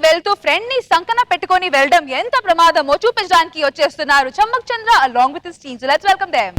వెళ్తూ ఫ్రెండ్ ని సంకన పెట్టుకొని వెళ్ళడం ఎంత ప్రమాదమో చూపించడానికి వచ్చేస్తున్నారు చమ్మక్ చంద్ర along with his team. So let's welcome them.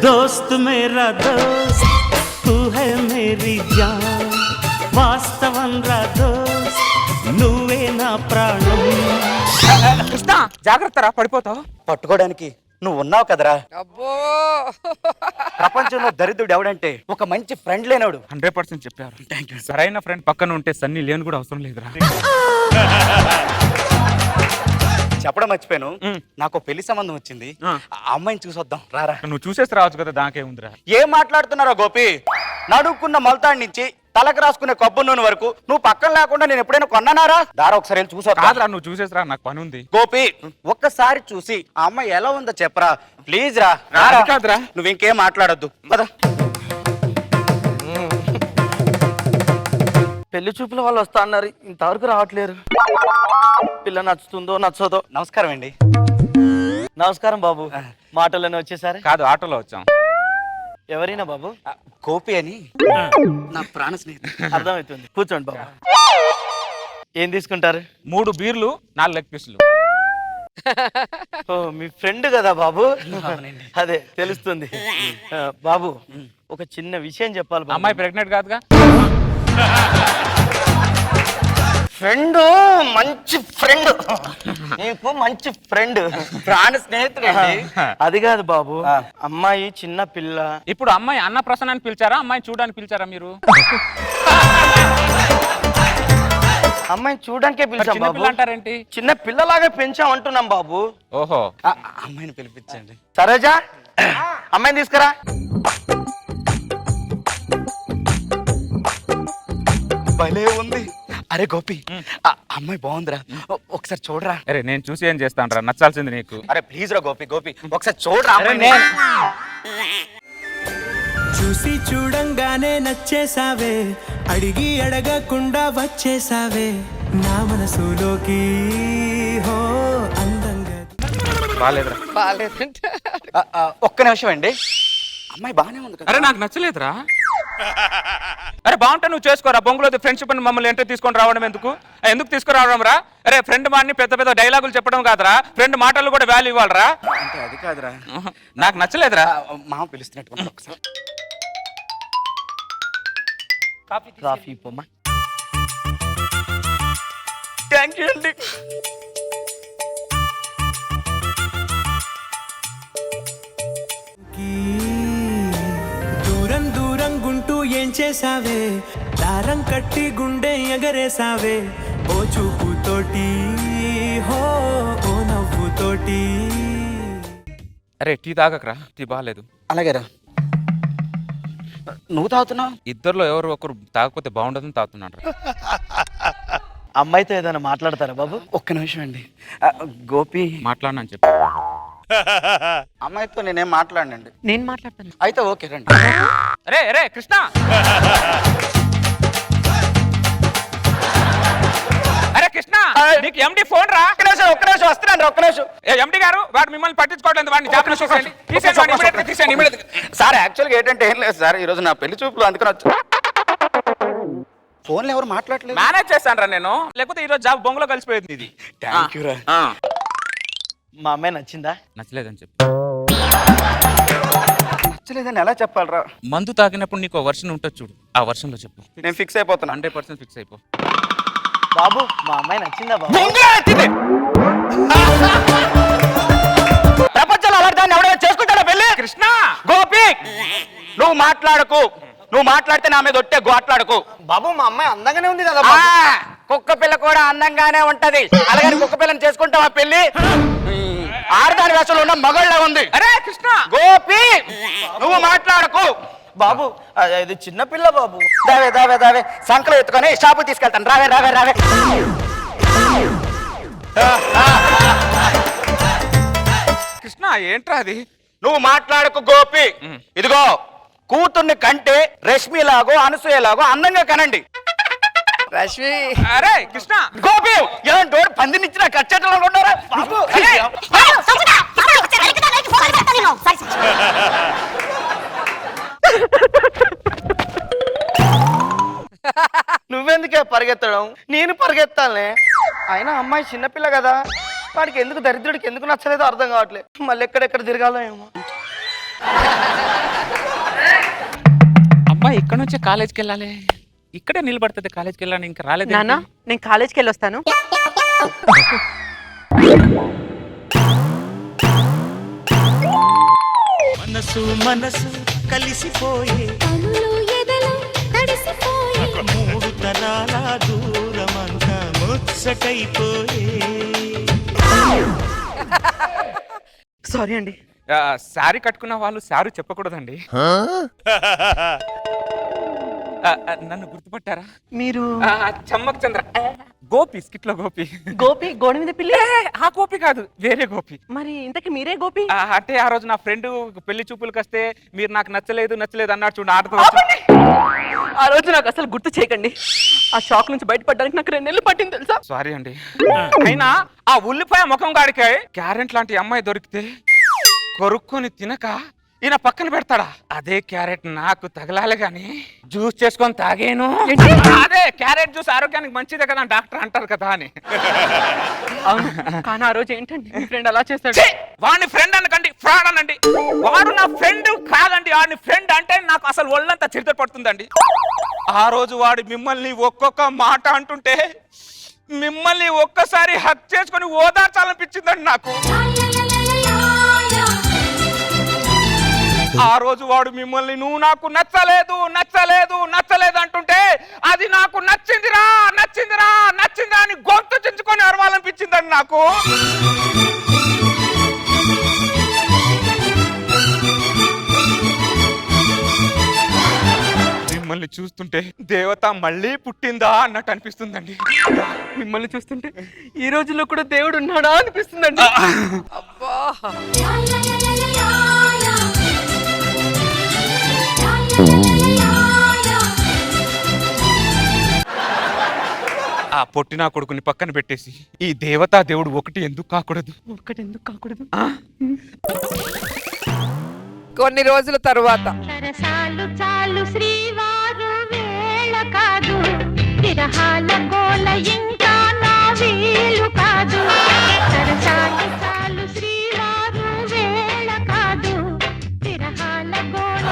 दोस्त मेरा दोस्त तू है मेरी जान వాస్తవం రా దోస్త్ నువ్వే నా ప్రాణం. కృష్ణ జాగ్రత్త రా, పడిపోతావు. పట్టుకోవడానికి నువ్వు ఉన్నావు కదరా. అబ్బో, ప్రపంచంలో దరిద్రుడు ఎవడంటే ఒక మంచి ఫ్రెండ్ లేనోడు. 100% చెప్పారు. సరైన ఫ్రెండ్ పక్కన ఉంటే సన్నీ లేని కూడా అవసరం లేదురా. చెప్పడం మర్చిపోయాను, నాకు పెళ్లి సంబంధం వచ్చింది. ఆ అమ్మాయిని చూసొద్దాం రారా. నువ్వు చూసేసి రావచ్చు కదా, దాకేముందిరా. ఏం మాట్లాడుతున్నారో గోపి? నడుక్కున్న మొలతాడి నుంచి తలకు రాసుకునే కొబ్బరి నూనె వరకు నువ్వు పక్కన లేకుండా నేను ఎప్పుడైనా కొన్నానారా? దారా ఒకసారి వెళ్ళి చూసా. కాదురా, నువ్వు చూసేసి రా, నాకు పని ఉంది. గోపి ఒక్కసారి చూసి ఆ అమ్మాయి ఎలా ఉందో చెప్పరా ప్లీజ్ రా. కాదురా, నువ్వు ఇంకేం మాట్లాడొద్దు పద. పెళ్లి చూపుల వాళ్ళు వస్తా అన్నారు, ఇంతవరకు రావట్లేరు. పిల్ల నచ్చుతుందో నచ్చదో. నమస్కారం అండి. నమస్కారం బాబు. మాటలోనే వచ్చేసారు. కాదు, ఆటోలో వచ్చాం. ఎవరైనా బాబు? గోపి అని నా ప్రాణ స్నేహితుడు. అర్థమవుతుంది, కూర్చోండి బాబు. ఏం తీసుకుంటారు? 3 బీర్లు 4 లెగ్ పీసులు. ఓ, మీ ఫ్రెండ్ కదా బాబు. అదే తెలుస్తుంది. బాబు ఒక చిన్న విషయం చెప్పాలి బాబు. అమ్మాయి ప్రెగ్నెంట్ కాదుగా? ఫ్రెండ్, మంచి ఫ్రెండ్, నీకు మంచి ఫ్రెండ్, ప్రాణ స్నేహితుడు. అది కాదు బాబు, అమ్మాయి చిన్న పిల్ల. ఇప్పుడు అమ్మాయి అన్న ప్రసన్నాన్ని పిలిచారా, అమ్మాయి చూడడానికి పిలిచారా మీరు? అమ్మాయిని చూడడానికే పిలిచాం చిన్న బాబు. పిల్ల అంటారేంటి? చిన్న పిల్లలాగా పెంచాం అంటున్నాం బాబు. ఓహో, అమ్మాయిని పిలిపించండి. సరేజా, అమ్మాయిని తీసుకురా. భలే ఉంది. అరే గోపి, ఆ అమ్మాయి బాగుందిరా, ఒకసారి చూడరా. అరే నేను చూసి ఏం చేస్తాను రా, నచ్చాల్సింది నీకు. అరే ప్లీజ్ రా గోపి, గోపి ఒకసారి చూడరా. చూసి చూడంగానే నచ్చేసావే, అడిగి అడగకుండా వచ్చేసావే నా మనసులోకి. హో అందంగా. బాలేదురా. ఒక్క నిమిషం అండి, అమ్మాయి బాగానే ఉంది కదా. అరే నాకు నచ్చలేదురా. అరే బాగుంటా, నువ్వు చేసుకోరా. బొంగులో ఫ్రెండ్షిప్ అని మమ్మల్ని ఎంటర్ తీసుకొని రావడం ఎందుకు తీసుకురావడం రా? అరే ఫ్రెండ్ మాని పెద్ద పెద్ద డైలాగులు చెప్పడం కాదురా, ఫ్రెండ్ మాటలు కూడా వాల్యూ ఇవ్వాలరా. అంటే అది కాదురా, నాకు నచ్చలేదురా. మామ పిలుస్తున్నట్టు ఒకసారి. కాఫీ పొమ్మ. థ్యాంక్ యూ అండి. దూరం దూరం గుంటూ ఏం చేసావే, దారం కట్టి గుండె ఎగరేసావే ఓ చూపుతోటి. హో ఓ నవ్వుతోటి. అరే టీ తాగకరా, టీ బాగాలేదు. అలాగేరా. నువ్వు తాగుతున్నావు? ఇద్దరులో ఎవరు ఒకరు తాగకపోతే బాగుండదని తాగుతున్నాడు. అమ్మాయితో ఏదైనా మాట్లాడతారా బాబు? ఒక్క నిమిషం అండి. గోపి మాట్లాడనని చెప్పి. అమ్మాయితో నేనేం మాట్లాడినండి. నేను మాట్లాడతాను. అయితే ఓకే రండి. అరే అరే కృష్ణ, అరే కృష్ణ, నీకు ఎండి ఫోన్ రా. ఒక్క నిమిషం వస్తున్నాను రా, ఒక్క నిమిషం. ఎండి గారు వాడు మిమ్మల్ని పట్టించుకోవట్లేదు, వాడిని జాగ్రత్త తీసేయండి. సార్ యాక్చువల్గా ఏంటంటే ఏం లేదు సార్, ఈ రోజు నా పెళ్లి చూపులు అందుకని వచ్చా. ఫోన్లో ఎవరు మాట్లాడలేదు. మేనేజ్ చేశాను రా నేను, లేకపోతే ఈ రోజు జాబ్ బొంగులో కలిసిపోయింది. ఇది థ్యాంక్ యూ రా. మా అమ్మాయి నచ్చిందా? నచ్చలేదని చెప్పి. నచ్చలేదని ఎలా చెప్పాలరా? మందు తాగినప్పుడు నీకు వర్షన్ ఉంటుంది చూడు, ఆ వర్షన్ లో చెప్పు. నేను ఫిక్స్ అయిపోతాను. 100% ఫిక్స్ అయిపో. బాబు మా అమ్మాయి నచ్చిందా బాబు? ప్రపంచంలో అలాంటి దాన్ని ఎవడైనా చేసుకుంటాడా పెళ్లి? కృష్ణ, గోపి నువ్వు మాట్లాడకు, నువ్వు మాట్లాడితే నా మీద ఒట్టే గోట్లాడకు. బాబు మా అమ్మాయి అందంగానే ఉంది కదా ఆ, బాబు. కుక్క పిల్ల కూడా అందంగానే ఉంటది. అలాగే కుక్క పిల్లని చేసుకుంటావా పెళ్లి? ఆడదాని వేషంలో ఉన్న మగళ్ళ ఉంది. అరే కృష్ణ, గోపి నువ్వు మాట్లాడకు. బాబు ఇది చిన్న పిల్ల బాబు. దావే దావే దావే సంకలో ఎత్తుకొని షాపు తీసుకెళ్తాను. రావే రావే రావే. కృష్ణ ఏంట్రా అది? నువ్వు మాట్లాడకు గోపి. ఇదిగో కూతుర్ని కంటే రష్మిలాగో అనసూయలాగో అందంగా కనండి. రష్మి అరే కృష్ణ గోపి ఏమంటే డోర్ పందినిచ్చిన కచ్చేటలో ఉన్నారా బాబు అరే, నువ్వెందుకే పరిగెత్తడం, నేను పరిగెత్తాలే. అయినా అమ్మాయి చిన్నపిల్ల కదా, వాడికి ఎందుకు దరిద్రుడికి ఎందుకు నచ్చలేదో అర్థం కావట్లేదు. మళ్ళీ ఎక్కడెక్కడ తిరగాలో ఏమో. అబ్బాయి ఇక్కడ నుంచే కాలేజ్కి వెళ్ళాలి, ఇక్కడే నిలబడుతుంది. కాలేజ్కి వెళ్ళాను ఇంకా రాలేదు. నాన్న నేను కాలేజ్కి వెళ్ళి వస్తాను. మనసు మనసు కలిసిపోయే మూడు తరాల దూరమంతా ముచ్చటైపోయే. సారీ అండి. శారీ కట్టుకున్న వాళ్ళు శారీ చెప్పకూడదండి. నన్ను గుర్తుపట్టారా? మీరు చమ్మక్ చంద్ర గోపి, స్కిట్ లో గోపి. గోపి గోడ మీద పిల్లి? ఆ గోపి కాదు, వేరే గోపి. మరి ఇంతకి మీరే గోపి? అంటే ఆ రోజు నా ఫ్రెండ్ పెళ్లి చూపులకు వస్తే మీరు నాకు నచ్చలేదు అన్నాడు చూడండి. ఆటతో ఆ రోజు నాకు అసలు గుర్తు చేయకండి. ఆ షాక్ నుంచి బయటపడడానికి నాకు 2 నెలలు పట్టింది తెలుసా? సారీ అండి. అయినా ఆ ఉల్లిపాయ ముఖం కాడికే క్యారెట్ లాంటి అమ్మాయి దొరికితే కొరుక్కొని తినక ఈయన పక్కన పెడతాడా? అదే క్యారెట్ నాకు తగలాలి గాని జ్యూస్ చేసుకొని తాగేను. అదే క్యారెట్ జ్యూస్ ఆరోగ్యానికి మంచిదే కదా డాక్టర్ అంటారు కదా అని. అవును, కానీ ఆ రోజు ఏంటండి మీ ఫ్రెండ్ అలా చేస్తాడు? వాడిని ఫ్రెండ్ అనకండి, ఫ్రాడ్ అనండి. వాడు నా ఫ్రెండ్ కాదండి. వాడిని ఫ్రెండ్ అంటే నాకు అసలు ఒళ్ళంతా చిరుత పడుతుందండి. ఆ రోజు వాడు మిమ్మల్ని ఒక్కొక్క మాట అంటుంటే మిమ్మల్ని ఒక్కసారి హక్ చేసుకొని ఓదార్చాలనిపించిందండి నాకు. ఆ రోజు వాడు మిమ్మల్ని నువ్వు నాకు నచ్చలేదు అంటుంటే అది నాకు నచ్చిందిరా అని గొంతు చించుకొని అరవాలనిపించిందండి నాకు. మిమ్మల్ని చూస్తుంటే దేవత మళ్ళీ పుట్టిందా అన్నట్టు అనిపిస్తుందండి. మిమ్మల్ని చూస్తుంటే ఈ రోజుల్లో కూడా దేవుడు ఉన్నాడా అనిపిస్తుందండి. అబ్బా, ఆ పొట్టినా కొడుకుని పక్కన పెట్టేసి ఈ దేవతా దేవుడు ఒకటి ఎందుకు కాకూడదు? ఒక్కటి ఎందుకు కాకూడదు? కొన్ని రోజుల తరువాత సరసాలు చాలు శ్రీవారు వేళ కాదు, విరహాల గోల ఇంకా నా వీలు కాదు. సరసాలు చాలు శ్రీవారు వేళ కాదు, విరహాల గోల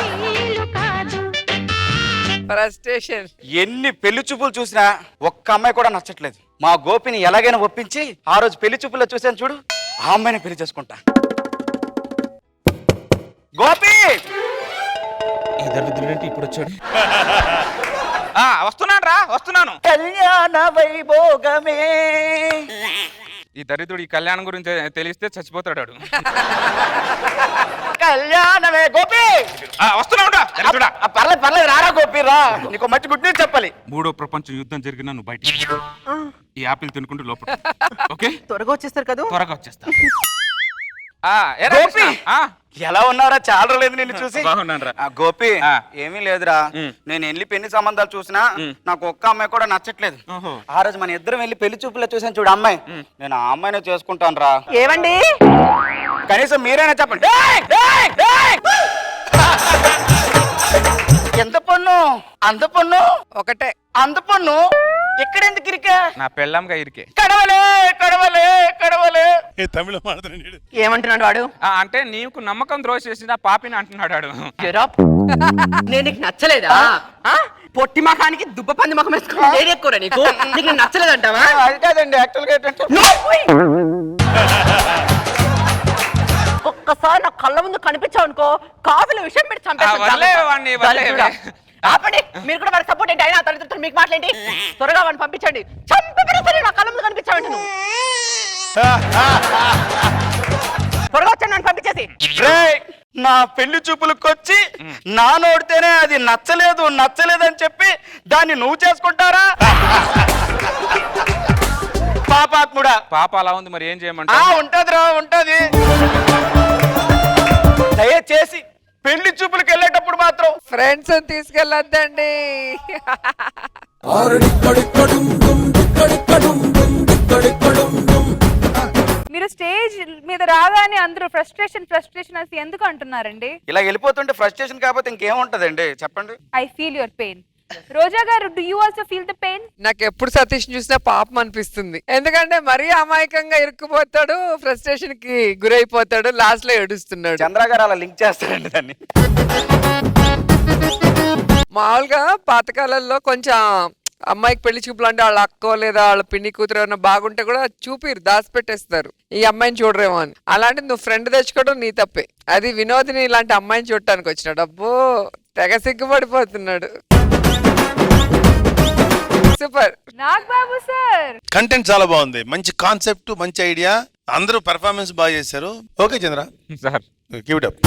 వీలు కాదు. ఫ్రస్ట్రేషన్. ఎన్ని పెళ్లి చూపులు చూసినా ఒక్క అమ్మాయి కూడా నచ్చట్లేదు. మా గోపిని ఎలాగైనా ఒప్పించి ఆ రోజు పెళ్లి చూపుల్లో చూసాను చూడు, ఆ అమ్మాయిని పెళ్లి చేసుకుంటా. గోపి ఈ దరిద్రుడేంటి ఇప్పుడు వచ్చాడు? వస్తున్నాను. కళ్యాణ వైభోగమే. ఈ దరిద్రుడు ఈ కళ్యాణం గురించి తెలిస్తే చచ్చిపోతాడు. కళ్యాణమే గోపి. వస్తున్నావురా దరిద్రుడా. పర్లేదు రారా గోపి రా, నీకు మంచి గుడ్ న్యూస్ చెప్పాలి. 3వ ప్రపంచ యుద్ధం జరిగినా నువ్వు బయట ఈ ఆపిల్ తినుకుంటూ లోపల. ఓకే, త్వరగా వచ్చేస్తారు కదా? త్వరగా వచ్చేస్తా. గోపి ఎలా ఉన్నారా? చాలా రోజులేదు నిన్ను చూసి. బాగున్నానురా. గోపి ఏమీ లేదురా, నేను వెళ్ళి పెళ్లి సంబంధాలు చూసినా నాకు ఒక్క అమ్మాయి కూడా నచ్చట్లేదు. ఆ రోజు మన ఇద్దరం వెళ్ళి పెళ్లి చూపులో చూసాను చూడు అమ్మాయి, నేను ఆ అమ్మాయినే చేసుకుంటాను రా. ఏవండి, కనీసం మీరైనా చెప్పండి. ఎంత పన్ను? అంత పన్ను ఒకటే. అంత పన్ను ఎక్కడెందుకు ఇరికా? నా పెళ్ళంగా ఇరికే. కడవలే కడవలే కడవలే. ఏమంటున్నాడు వాడు? అంటే నీకు నమ్మకం ద్రోహి చేసిన పాపిని అంటున్నాడు వాడు. నేను నీకు నచ్చలేదా? పొట్టి మకానికి దుబ్బ పంది మకం వేసుకుని ఎక్కువ నీకు నీకు నచ్చలేదంటావా? అది కాదండి, యాక్చువల్గా ఏంటంటే ఒక్కసారి నా కళ్ళ ముందు కనిపించావు అనుకో, కాఫీలో విషయం పెట్టి ఆపండి. మీరు కూడా వారికి సపోర్ట్ ఏంటి? అయినా తల్లిదండ్రులు మీకు మాట్లాడి త్వరగా వాడిని పంపించండి. చంపి నా కళ్ళ ముందు కనిపించావంట నువ్వు. త్వరగా వచ్చాను నన్ను పంపించేసి. నా పెళ్లి చూపులకు వచ్చి నా నోడితేనే అది నచ్చలేదు అని చెప్పి దాన్ని నువ్వు చేసుకుంటారా? పాపాత్ముడా. పాప అలా ఉంది, మరి ఏం చేయమంటా? ఉంటదిరా ఉంటది. దయచేసి పెళ్లి చూపులకు వెళ్ళేటప్పుడు మాత్రం ఫ్రెండ్స్ తీసుకెళ్ళొద్దండి. మీరు స్టేజ్ మీద రాగానే అందరూ ఫ్రస్ట్రేషన్ అని ఎందుకు అంటున్నారండి? ఇలా వెళ్ళిపోతుంటే ఫ్రస్ట్రేషన్ కాకపోతే ఇంకేముంటదండి చెప్పండి. I feel your pain. Roja garu, do you also feel the pain? నాకు ఎప్పుడు సతీష్ చూసినా పాపం అనిపిస్తుంది. ఎందుకంటే మరీ అమాయకంగా ఇరుక్కుపోతాడు, ఫ్రస్ట్రేషన్ కి గురైపోతాడు, లాస్ట్ లో ఏడుస్తున్నాడు. చంద్ర గారు అలా లింక్ చేస్తారండి దాన్ని. మామూలుగా పాతకాలంలో కొంచెం అమ్మాయికి పెళ్లి చూపులు అంటే వాళ్ళ అక్కో లేదా వాళ్ళ పిన్ని కూతురు ఏమైనా బాగుంటే కూడా చూపిరు, దాచిపెట్టేస్తారు, ఈ అమ్మాయిని చూడరేమో అని. అలాంటి నువ్వు ఫ్రెండ్ తెచ్చుకోవడం నీ తప్పే. అది వినోదిని ఇలాంటి అమ్మాయిని చూడటానికి వచ్చినాడు. అబ్బో తెగ సిగ్గుపడిపోతున్నాడు. Super Nagababu sir. కంటెంట్ చాలా బాగుంది, మంచి కాన్సెప్ట్, మంచి ఐడియా, అందరూ పెర్ఫార్మెన్స్ బాగా చేశారు. Okay Chandra, sir keep it up.